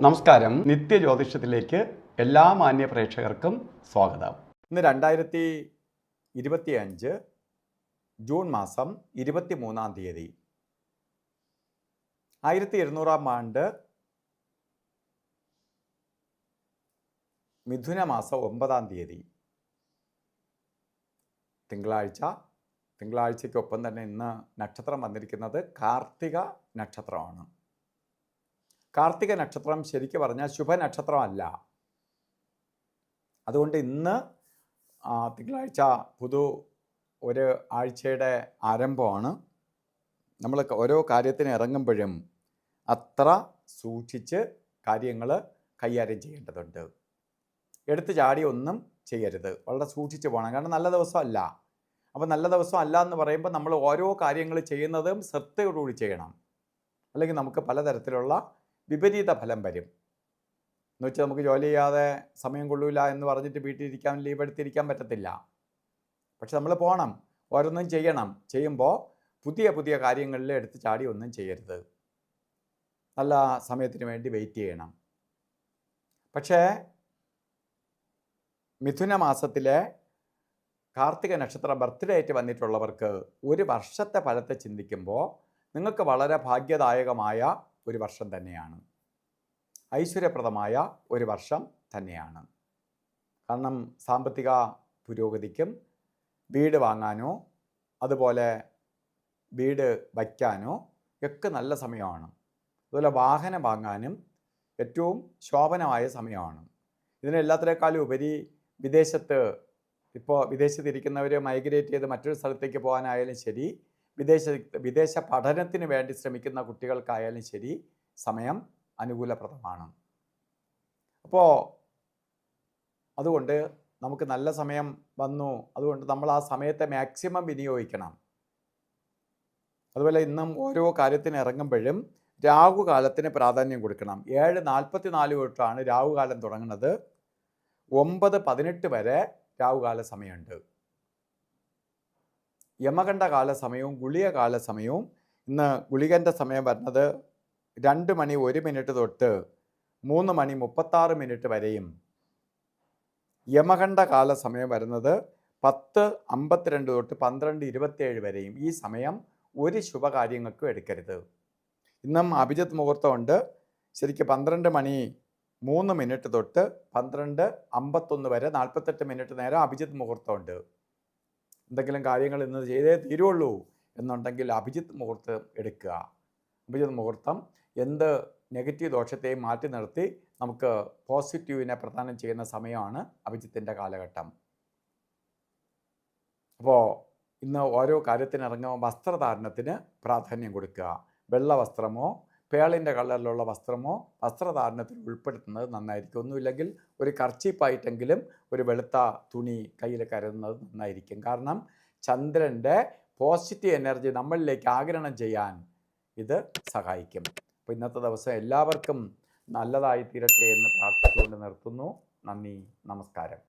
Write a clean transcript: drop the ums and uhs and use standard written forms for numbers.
നമസ്കാരം. നിത്യജ്യോതിഷത്തിലേക്ക് എല്ലാ മാന്യ പ്രേക്ഷകർക്കും സ്വാഗതം. ഇന്ന് 2025 ജൂൺ മാസം 23-ാം തീയതി, 1200-ാം ആണ്ട് മിഥുന മാസം 9-ാം തീയതി തിങ്കളാഴ്ചയ്ക്കൊപ്പം തന്നെ ഇന്ന് നക്ഷത്രം വന്നിരിക്കുന്നത് കാർത്തിക നക്ഷത്രമാണ്. കാർത്തിക നക്ഷത്രം ശരിക്കും പറഞ്ഞാൽ ശുഭനക്ഷത്രമല്ല. അതുകൊണ്ട് ഇന്ന് തിങ്കളാഴ്ച ഒരു ആഴ്ചയുടെ ആരംഭമാണ്. നമ്മൾ ഓരോ കാര്യത്തിന് ഇറങ്ങുമ്പോഴും അത്ര സൂക്ഷിച്ച് കാര്യങ്ങൾ കൈകാര്യം ചെയ്യേണ്ടതുണ്ട്. എടുത്ത് ചാടി ഒന്നും ചെയ്യരുത്, വളരെ സൂക്ഷിച്ച് പോകണം. കാരണം നല്ല ദിവസമല്ല. അപ്പോൾ നല്ല ദിവസം അല്ല എന്ന് പറയുമ്പോൾ നമ്മൾ ഓരോ കാര്യങ്ങൾ ചെയ്യുന്നതും ശ്രദ്ധയോടുകൂടി ചെയ്യണം. അല്ലെങ്കിൽ നമുക്ക് പലതരത്തിലുള്ള വിപരീത ഫലം വരും. എന്ന് വെച്ചാൽ നമുക്ക് ജോലി ചെയ്യാതെ സമയം കൊള്ളൂല എന്ന് പറഞ്ഞിട്ട് വീട്ടിലിരിക്കാൻ, ലീവ് എടുത്തിരിക്കാൻ പറ്റത്തില്ല. പക്ഷെ നമ്മൾ പോകണം, ഓരോന്നും ചെയ്യണം. ചെയ്യുമ്പോൾ പുതിയ കാര്യങ്ങളിൽ എടുത്ത് ചാടി ഒന്നും ചെയ്യരുത്. നല്ല സമയത്തിന് വേണ്ടി വെയിറ്റ് ചെയ്യണം. പക്ഷേ മിഥുന മാസത്തിലെ കാർത്തിക നക്ഷത്ര ബർത്ത്ഡേ ആയിട്ട് വന്നിട്ടുള്ളവർക്ക് ഒരു വർഷത്തെ ഫലത്തെ ചിന്തിക്കുമ്പോൾ നിങ്ങൾക്ക് വളരെ ഭാഗ്യദായകമായ ഒരു വർഷം തന്നെയാണ്. ഐശ്വര്യപ്രദമായ ഒരു വർഷം തന്നെയാണ്. കാരണം സാമ്പത്തിക പുരോഗതിക്കും, വീട് വാങ്ങാനോ അതുപോലെ വീട് വയ്ക്കാനോ ഒക്കെ നല്ല സമയമാണ്. അതുപോലെ വാഹനം വാങ്ങാനും ഏറ്റവും ശോഭനമായ സമയമാണ്. ഇതിനെല്ലാത്തിനേക്കാളും ഉപരി വിദേശത്തിരിക്കുന്നവർ മൈഗ്രേറ്റ് ചെയ്ത് മറ്റൊരു സ്ഥലത്തേക്ക് പോകാനായാലും ശരി, വിദേശ പഠനത്തിന് വേണ്ടി ശ്രമിക്കുന്ന കുട്ടികൾക്കായാലും ശരി, സമയം അനുകൂലപ്രദമാണ്. അപ്പോൾ അതുകൊണ്ട് നമുക്ക് നല്ല സമയം വന്നു. അതുകൊണ്ട് നമ്മൾ ആ സമയത്തെ മാക്സിമം വിനിയോഗിക്കണം. അതുപോലെ ഇന്നും ഓരോ കാര്യത്തിന് ഇറങ്ങുമ്പോഴും രാഹുകാലത്തിന് പ്രാധാന്യം കൊടുക്കണം. 7:44 തൊട്ടാണ് രാഹുകാലം തുടങ്ങുന്നത്. 9:18 വരെ രാഹുകാല സമയമുണ്ട്. യമകണ്ഠ കാല സമയവും ഗുളിക കാല സമയവും, ഇന്ന് ഗുളികൻ്റെ സമയം വരുന്നത് 2 മണി 1 മിനിറ്റ് തൊട്ട് 3 മണി 36 മിനിറ്റ് വരെയും, യമകണ്ഠ കാല സമയം വരുന്നത് 10:52 തൊട്ട് 12:27 വരെയും. ഈ സമയം ഒരു ശുഭകാര്യങ്ങൾക്കും എടുക്കരുത്. ഇന്നും അഭിജിത്ത് മുഹൂർത്തമുണ്ട്. ശരിക്കും 12 മണി 3 മിനിറ്റ് തൊട്ട് 12:51 വരെ 48 മിനിറ്റ് നേരം അഭിജിത്ത് മുഹൂർത്തമുണ്ട്. എന്തെങ്കിലും കാര്യങ്ങൾ ഇന്ന് ചെയ്തേ തീരുള്ളൂ എന്നുണ്ടെങ്കിൽ അഭിജിത്ത് മുഹൂർത്തം എടുക്കുക. അഭിജിത്ത് മുഹൂർത്തം എന്ത് നെഗറ്റീവ് ദോഷത്തെയും മാറ്റി നിർത്തി നമുക്ക് പോസിറ്റീവിനെ പ്രദാനം ചെയ്യുന്ന സമയമാണ് അഭിജിത്തിൻ്റെ കാലഘട്ടം. അപ്പോൾ ഇന്ന് ഓരോ കാര്യത്തിനിറങ്ങുമ്പോൾ വസ്ത്രധാരണത്തിന് പ്രാധാന്യം കൊടുക്കുക. വെള്ള വസ്ത്രമോ പേളിൻ്റെ കളറിലുള്ള വസ്ത്രമോ വസ്ത്രധാരണത്തിൽ ഉൾപ്പെടുത്തുന്നത് നന്നായിരിക്കും. ഒന്നുമില്ലെങ്കിൽ ഒരു കർച്ചീപ്പായിട്ടെങ്കിലും ഒരു വെളുത്ത തുണി കയ്യിൽ കരുതുന്നത് നന്നായിരിക്കും. കാരണം ചന്ദ്രൻ്റെ പോസിറ്റീവ് എനർജി നമ്മളിലേക്ക് ആഗിരണം ചെയ്യാൻ ഇത് സഹായിക്കും. അപ്പോൾ ഇന്നത്തെ ദിവസം എല്ലാവർക്കും നല്ലതായി തീരട്ടെ എന്ന് പ്രാർത്ഥിച്ചുകൊണ്ട് നിർത്തുന്നു. നന്ദി, നമസ്കാരം.